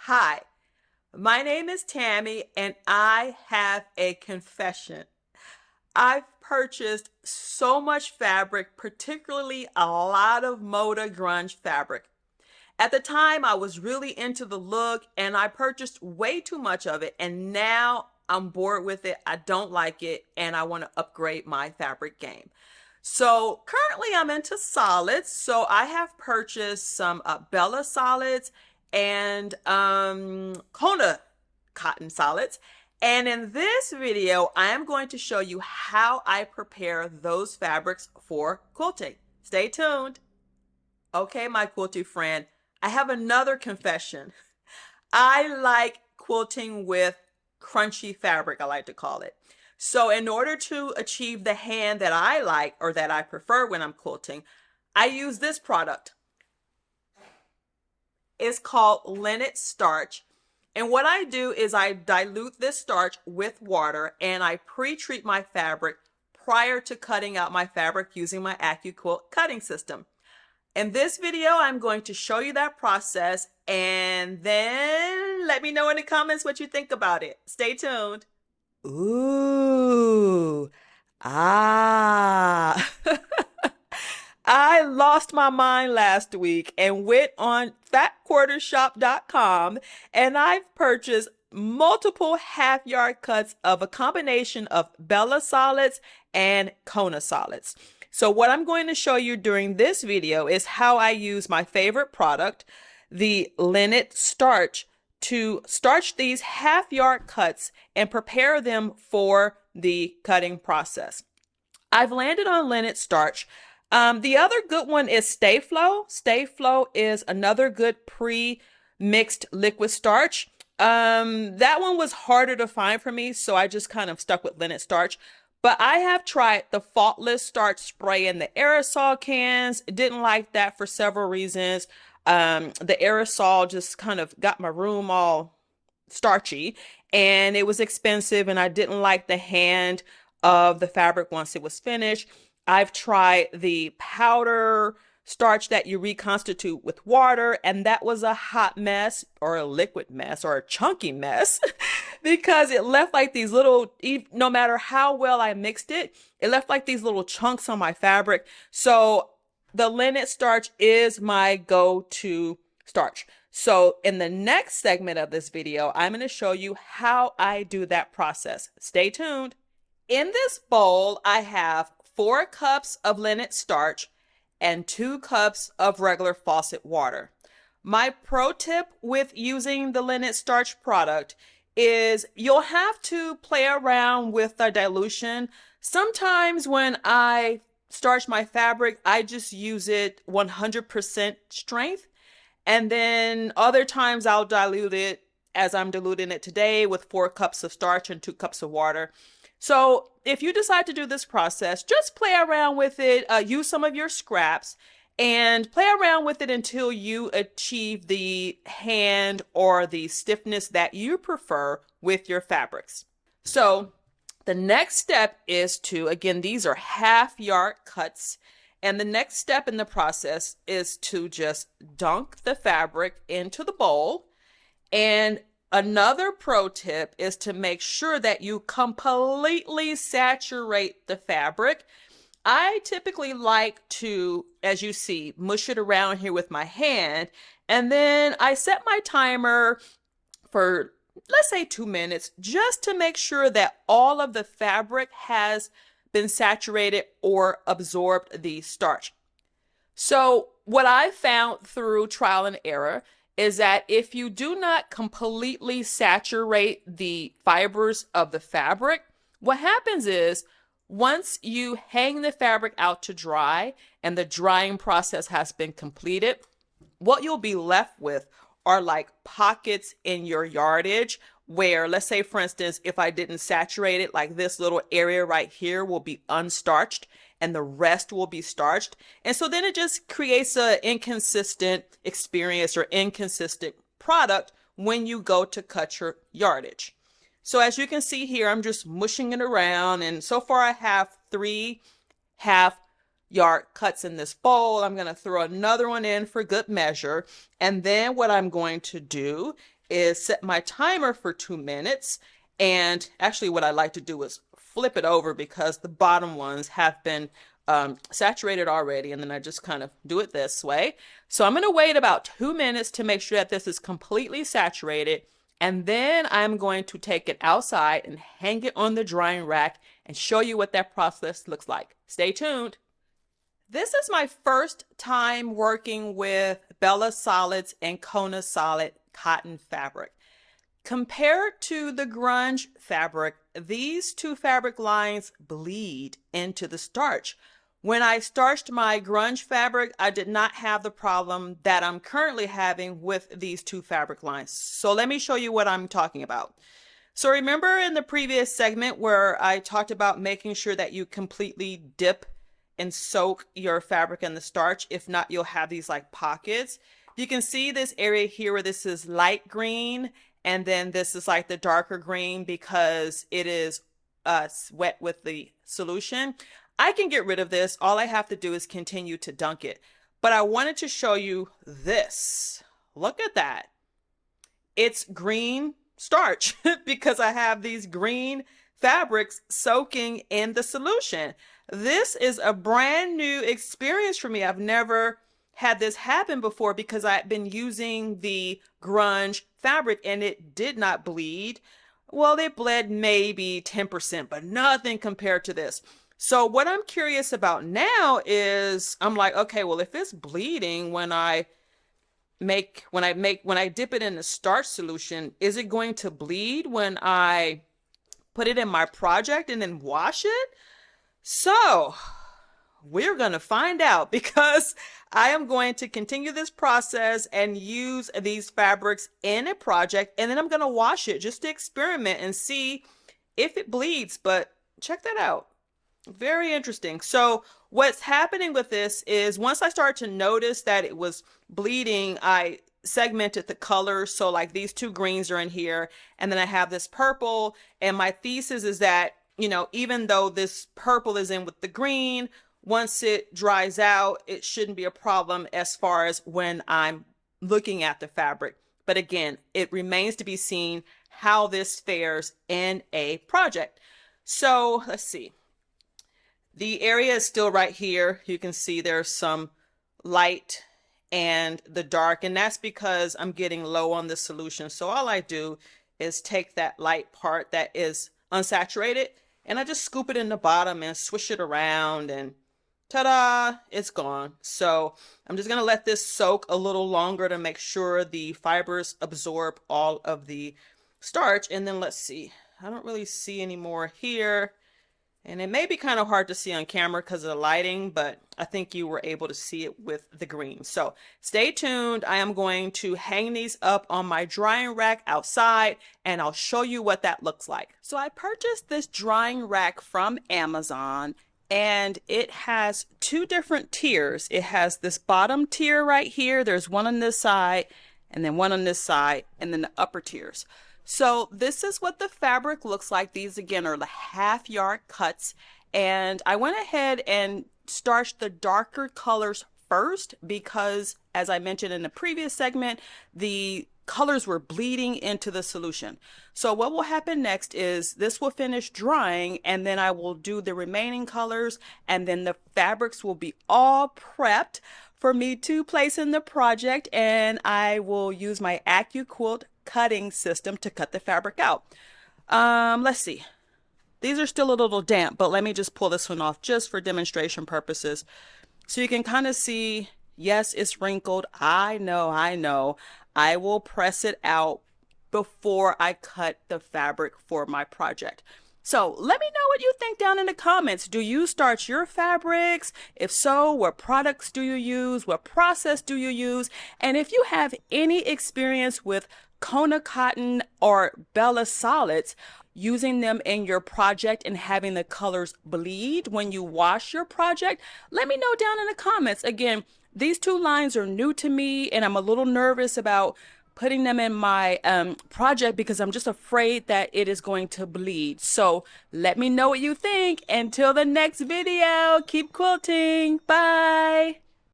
Hi, my name is Tammy and I have a confession. I've purchased so much fabric, particularly a lot of Moda grunge fabric. At the time, I was really into the look and I purchased way too much of it, and now I'm bored with it. I don't like it and I want to upgrade my fabric game. So currently I'm into solids. So I have purchased some Bella solids and Kona cotton solids. And in this video, I am going to show you how I prepare those fabrics for quilting. Stay tuned. Okay, my quilting friend, I have another confession. I like quilting with crunchy fabric, I like to call it. So in order to achieve the hand that I like or that I prefer when I'm quilting, I use this product. It's called LinIt starch. And what I do is I dilute this starch with water and I pre-treat my fabric prior to cutting out my fabric using my AccuQuilt cutting system. In this video, I'm going to show you that process and then let me know in the comments what you think about it. Stay tuned. Ooh, ah. I lost my mind last week and went on fatquartershop.com and I've purchased multiple half yard cuts of a combination of Bella solids and Kona solids. So what I'm going to show you during this video is how I use my favorite product, the LinIt starch, to starch these half yard cuts and prepare them for the cutting process. I've landed on LinIt starch. The other good one is StayFlow. StayFlow is another good pre-mixed liquid starch. That one was harder to find for me, so I just kind of stuck with LinIt starch. But I have tried the Faultless starch spray in the aerosol cans. Didn't like that for several reasons. The aerosol just kind of got my room all starchy and it was expensive and I didn't like the hand of the fabric once it was finished. I've tried the powder starch that you reconstitute with water, and that was a hot mess or a liquid mess or a chunky mess because it left like these little, no matter how well I mixed it, it left like these little chunks on my fabric. So the LinIt starch is my go-to starch. So in the next segment of this video, I'm going to show you how I do that process. Stay tuned. In this bowl, I have 4 cups of LinIt starch and 2 cups of regular faucet water. My pro tip with using the LinIt starch product is you'll have to play around with the dilution. Sometimes when I starch my fabric, I just use it 100% strength. And then other times I'll dilute it as I'm diluting it today with 4 cups of starch and 2 cups of water. So if you decide to do this process, just play around with it, use some of your scraps and play around with it until you achieve the hand or the stiffness that you prefer with your fabrics. So the next step is to, again, these are half yard cuts. And the next step in the process is to just dunk the fabric into the bowl. And another pro tip is to make sure that you completely saturate the fabric. I typically like to, as you see, mush it around here with my hand. And then I set my timer for, let's say 2 minutes, just to make sure that all of the fabric has been saturated or absorbed the starch. So what I found through trial and error is that if you do not completely saturate the fibers of the fabric, what happens is once you hang the fabric out to dry and the drying process has been completed, what you'll be left with are like pockets in your yardage where, let's say, for instance, if I didn't saturate it, like this little area right here will be unstarched and the rest will be starched. And so then it just creates an inconsistent experience or inconsistent product when you go to cut your yardage. So as you can see here, I'm just mushing it around. And so far I have 3 half yard cuts in this bowl. I'm going to throw another one in for good measure. And then what I'm going to do is set my timer for 2 minutes. And actually what I like to do is flip it over because the bottom ones have been saturated already. And then I just kind of do it this way. So I'm going to wait about 2 minutes to make sure that this is completely saturated. And then I'm going to take it outside and hang it on the drying rack and show you what that process looks like. Stay tuned. This is my first time working with Bella Solids and Kona Solid cotton fabric. Compared to the grunge fabric, these two fabric lines bleed into the starch. When I starched my grunge fabric, I did not have the problem that I'm currently having with these two fabric lines. So let me show you what I'm talking about. So remember in the previous segment where I talked about making sure that you completely dip and soak your fabric in the starch? If not, you'll have these like pockets. You can see this area here where this is light green, and then this is like the darker green because it is wet with the solution. I can get rid of this. All I have to do is continue to dunk it. But I wanted to show you this. Look at that. It's green starch because I have these green fabrics soaking in the solution. This is a brand new experience for me. I've never had this happen before because I've been using the grunge fabric and it did not bleed. Well, it bled maybe 10%, but nothing compared to this. So what I'm curious about now is I'm like, okay, well, if it's bleeding when I dip it in the starch solution, is it going to bleed when I put it in my project and then wash it? So we're going to find out because I am going to continue this process and use these fabrics in a project, and then I'm going to wash it just to experiment and see if it bleeds. But check that out. Very interesting. So what's happening with this is once I started to notice that it was bleeding, I segmented the colors. So like these two greens are in here, and then I have this purple. And my thesis is that, you know, even though this purple is in with the green, once it dries out, it shouldn't be a problem as far as when I'm looking at the fabric. But again, it remains to be seen how this fares in a project. So let's see. The area is still right here. You can see there's some light and the dark, and that's because I'm getting low on the solution. So all I do is take that light part that is unsaturated and I just scoop it in the bottom and swish it around, and ta-da, it's gone. So I'm just gonna let this soak a little longer to make sure the fibers absorb all of the starch. And then let's see, I don't really see any more here. And it may be kind of hard to see on camera because of the lighting, but I think you were able to see it with the green. So stay tuned. I am going to hang these up on my drying rack outside, and I'll show you what that looks like. So I purchased this drying rack from Amazon, and it has two different tiers. It has this bottom tier right here. There's one on this side, and then one on this side, and then the upper tiers. So this is what the fabric looks like. These again are the half-yard cuts, and I went ahead and starched the darker colors first because, as I mentioned in the previous segment, the colors were bleeding into the solution. So what will happen next is this will finish drying, and then I will do the remaining colors, and then the fabrics will be all prepped for me to place in the project, and I will use my AccuQuilt cutting system to cut the fabric out. Let's see. These are still a little damp, but let me just pull this one off just for demonstration purposes. So you can kind of see, yes, it's wrinkled. I know. I will press it out before I cut the fabric for my project. So let me know what you think down in the comments. Do you starch your fabrics? If so, what products do you use? What process do you use? And if you have any experience with Kona cotton or Bella solids, using them in your project and having the colors bleed when you wash your project, let me know down in the comments. Again, these two lines are new to me, and I'm a little nervous about putting them in my project because I'm just afraid that it is going to bleed. So let me know what you think. Until the next video, keep quilting. Bye.